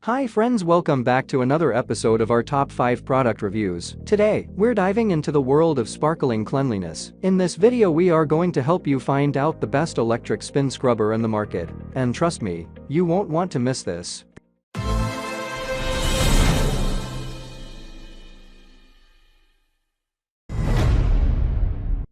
Hi friends, welcome back to another episode of our top 5 product reviews. Today, we're diving into the world of sparkling cleanliness. In this video we are going to help you find out the best electric spin scrubber in the market. And trust me, you won't want to miss this.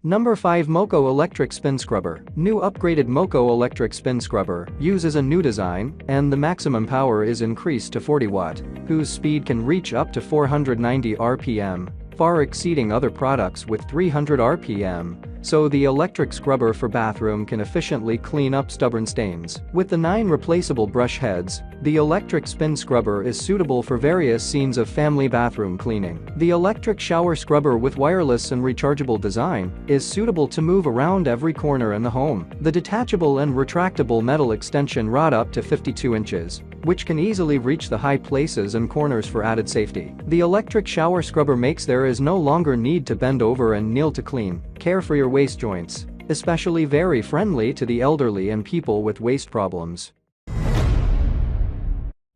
Number 5 MoKo Electric Spin Scrubber. New upgraded MoKo Electric Spin Scrubber uses a new design, and the maximum power is increased to 40 watt, whose speed can reach up to 490 RPM, far exceeding other products with 300 RPM. So the electric scrubber for bathroom can efficiently clean up stubborn stains. With the 9 replaceable brush heads, the electric spin scrubber is suitable for various scenes of family bathroom cleaning. The electric shower scrubber with wireless and rechargeable design is suitable to move around every corner in the home. The detachable and retractable metal extension rod up to 52 inches, which can easily reach the high places and corners for added safety. The electric shower scrubber makes there is no longer need to bend over and kneel to clean. Care for your waist joints, especially very friendly to the elderly and people with waist problems.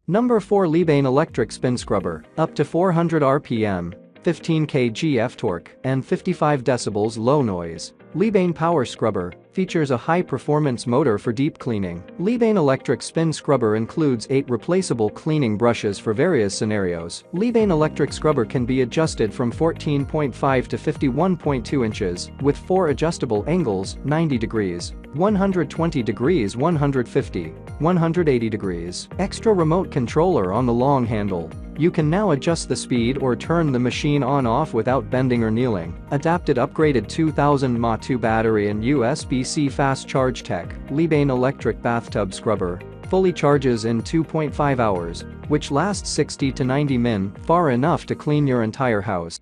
Number 4 Leebein Electric Spin Scrubber, up to 400 RPM, 15 kgf torque, and 55 decibels low noise. Leebein Power Scrubber features a high-performance motor for deep cleaning. Leebein Electric Spin Scrubber includes 8 replaceable cleaning brushes for various scenarios. Leebein Electric Scrubber can be adjusted from 14.5 to 51.2 inches, with 4 adjustable angles, 90 degrees, 120 degrees, 150, 180 degrees. Extra remote controller on the long handle. You can now adjust the speed or turn the machine on-off without bending or kneeling. Adapted upgraded 2000 mAh battery and USB-C fast charge tech. Leebein Electric Bathtub Scrubber fully charges in 2.5 hours, which lasts 60 to 90 min, far enough to clean your entire house.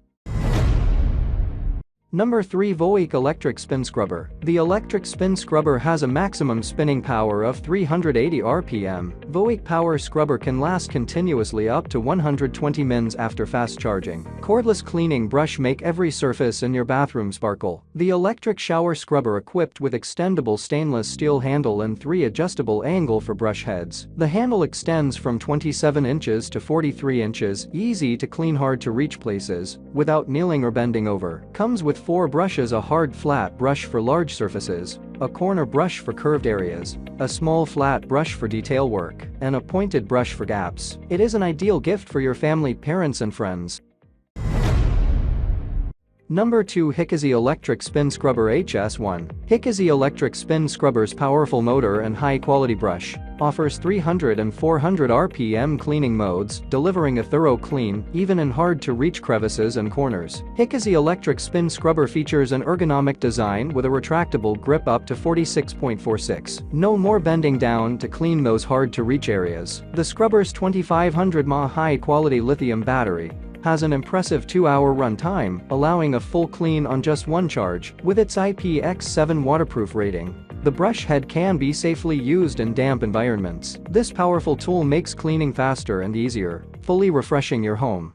Number 3 Voweek Electric Spin Scrubber. The electric spin scrubber has a maximum spinning power of 380 RPM. Voweek Power Scrubber can last continuously up to 120 mins after fast charging. Cordless cleaning brush make every surface in your bathroom sparkle. The electric shower scrubber equipped with extendable stainless steel handle and 3 adjustable angle for brush heads. The handle extends from 27 inches to 43 inches, easy to clean hard to reach places, without kneeling or bending over. Comes with 4 brushes, a hard flat brush for large surfaces, a corner brush for curved areas, a small flat brush for detail work, and a pointed brush for gaps. It is an ideal gift for your family, parents and friends. Number 2 HiCOZY Electric Spin Scrubber HS1. HiCOZY Electric Spin Scrubber's powerful motor and high-quality brush offers 300 and 400 RPM cleaning modes, delivering a thorough clean, even in hard-to-reach crevices and corners. HiCOZY Electric Spin Scrubber features an ergonomic design with a retractable grip up to 46.46. No more bending down to clean those hard-to-reach areas. The scrubber's 2500 mAh high-quality lithium battery has an impressive 2-hour run time, allowing a full clean on just one charge. With its IPX7 waterproof rating, the brush head can be safely used in damp environments. This powerful tool makes cleaning faster and easier, fully refreshing your home.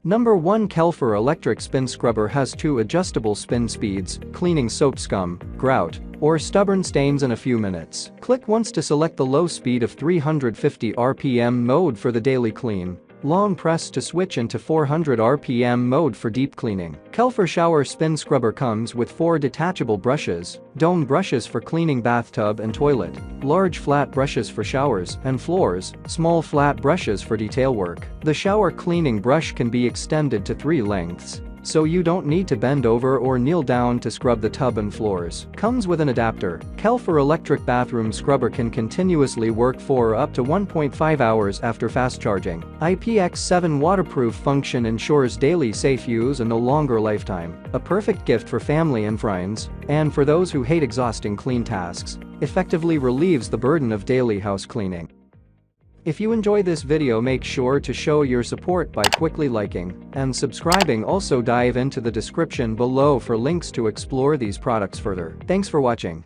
Number 1 kHelfer Electric Spin Scrubber has 2 adjustable spin speeds, cleaning soap scum, grout, or stubborn stains in a few minutes. Click once to select the low speed of 350 RPM mode for the daily clean. Long press to switch into 400 RPM mode for deep cleaning. kHelfer Shower Spin Scrubber comes with 4 detachable brushes, dome brushes for cleaning bathtub and toilet, large flat brushes for showers and floors, small flat brushes for detail work. The shower cleaning brush can be extended to 3 lengths, so you don't need to bend over or kneel down to scrub the tub and floors. Comes with an adapter. kHelfer Electric Bathroom Scrubber can continuously work for up to 1.5 hours after fast charging. IPX7 waterproof function ensures daily safe use and a longer lifetime. A perfect gift for family and friends, and for those who hate exhausting clean tasks. Effectively relieves the burden of daily house cleaning. If you enjoy this video, make sure to show your support by quickly liking and subscribing. Also dive into the description below for links to explore these products further. Thanks for watching.